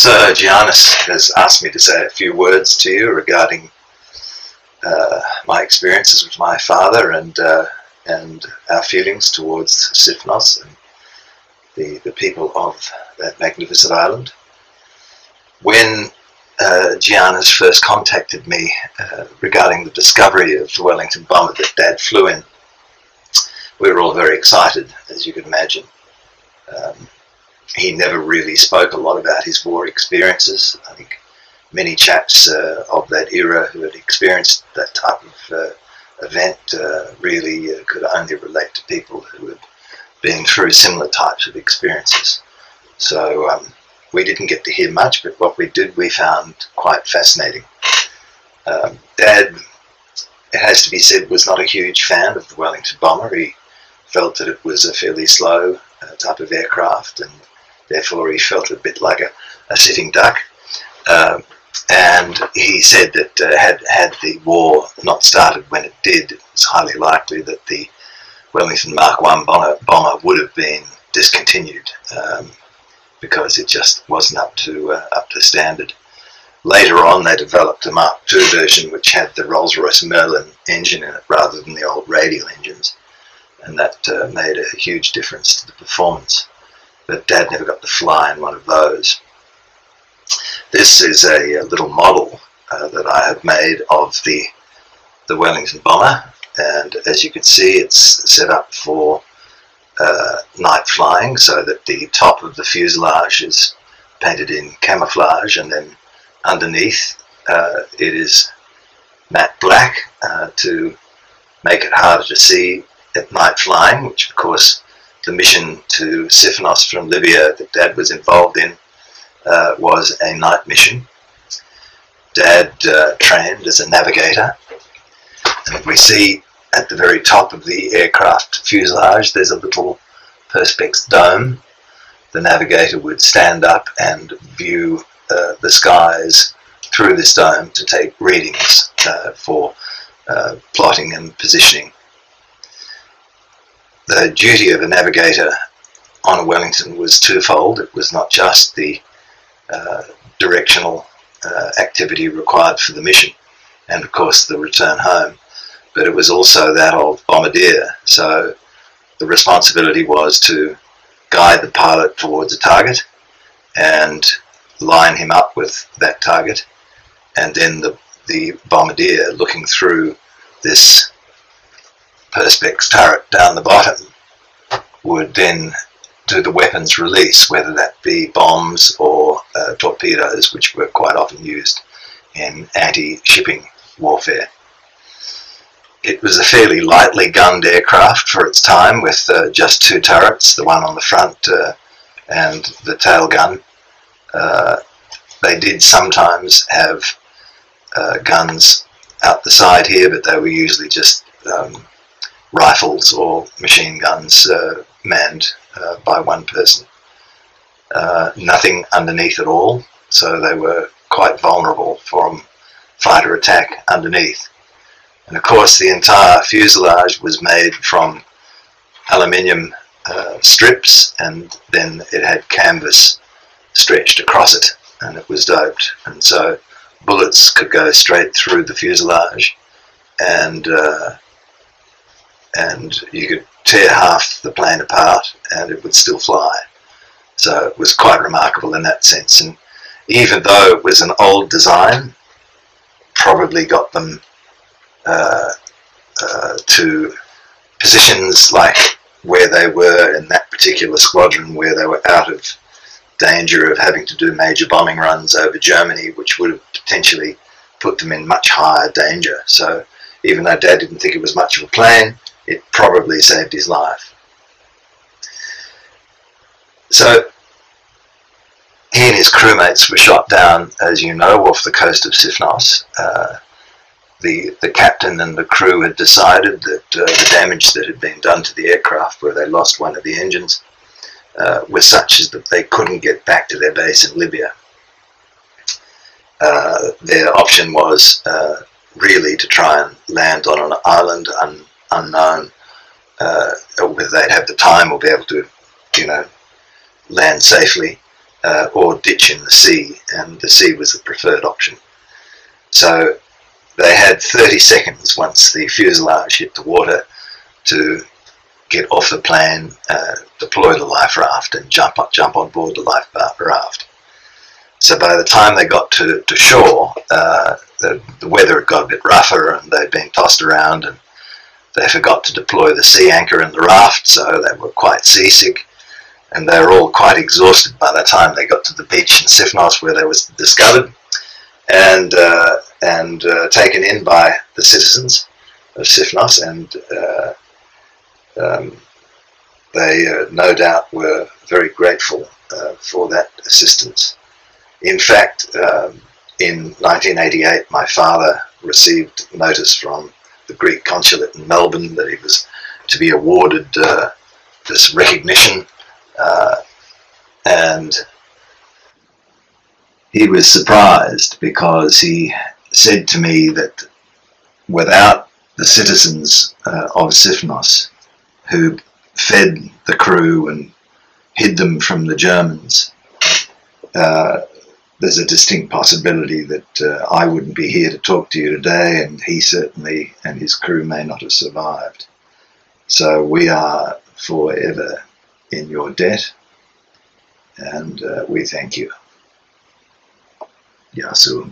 So Giannis has asked me to say a few words to you regarding my experiences with my father and our feelings towards Sifnos and the people of that magnificent island. When Giannis first contacted me regarding the discovery of the Wellington bomber that Dad flew in, we were all very excited, as you can imagine. He never really spoke a lot about his war experiences. I think many chaps of that era who had experienced that type of event really could only relate to people who had been through similar types of experiences. So we didn't get to hear much, but what we did we found quite fascinating. Dad, it has to be said, was not a huge fan of the Wellington bomber. He felt that it was a fairly slow type of aircraft, and therefore he felt a bit like a sitting duck. And he said that had the war not started when it did, it was highly likely that the Wellington Mark I bomber would have been discontinued because it just wasn't up to standard. Later on, they developed a Mark II version which had the Rolls-Royce Merlin engine in it rather than the old radial engines, and that made a huge difference to the performance. But Dad never got to fly in one of those. This is a little model that I have made of the Wellington bomber, and as you can see, it's set up for night flying, so that the top of the fuselage is painted in camouflage, and then underneath it is matte black to make it harder to see at night flying, which of course the mission to Sifnos from Libya that Dad was involved in was a night mission. Dad trained as a navigator, and we see at the very top of the aircraft fuselage there's a little perspex dome. The navigator would stand up and view the skies through this dome to take readings for plotting and positioning. The duty of a navigator on a Wellington was twofold. It was not just the directional activity required for the mission and of course the return home, but it was also that of bombardier. So the responsibility was to guide the pilot towards a target and line him up with that target, and then the bombardier, looking through this perspex turret down the bottom, would then do the weapons release, whether that be bombs or torpedoes, which were quite often used in anti-shipping warfare. It was a fairly lightly gunned aircraft for its time, with just two turrets, the one on the front and the tail gun. They did sometimes have guns out the side here, but they were usually just rifles or machine guns manned by one person. Nothing underneath at all, so they were quite vulnerable from fighter attack underneath. And of course the entire fuselage was made from aluminium strips, and then it had canvas stretched across it, and it was doped, and so bullets could go straight through the fuselage, and you could tear half the plane apart and it would still fly. So it was quite remarkable in that sense, and even though it was an old design, probably got them to positions like where they were in that particular squadron, where they were out of danger of having to do major bombing runs over Germany, which would have potentially put them in much higher danger. So even though Dad didn't think it was much of a plane, it probably saved his life. So he and his crewmates were shot down, as you know, off the coast of Sifnos. The captain and the crew had decided that the damage that had been done to the aircraft, where they lost one of the engines, was such as that they couldn't get back to their base in Libya. Their option was really to try and land on an island unknown, whether they'd have the time or be able to, land safely. or ditch in the sea, and the sea was the preferred option. So they had 30 seconds once the fuselage hit the water to get off the plane, deploy the life raft and jump on board the life raft. So by the time they got to shore, the weather had got a bit rougher and they'd been tossed around, and they forgot to deploy the sea anchor in the raft, so they were quite seasick, and they were all quite exhausted by the time they got to the beach in Sifnos, where they was discovered and taken in by the citizens of Sifnos, and they no doubt were very grateful for that assistance. In fact, in 1988, my father received notice from the Greek consulate in Melbourne that he was to be awarded this recognition, and he was surprised because he said to me that without the citizens of Sifnos, who fed the crew and hid them from the Germans, there's a distinct possibility that I wouldn't be here to talk to you today, and he certainly and his crew may not have survived. So we are forever in your debt, and we thank you. Yasu.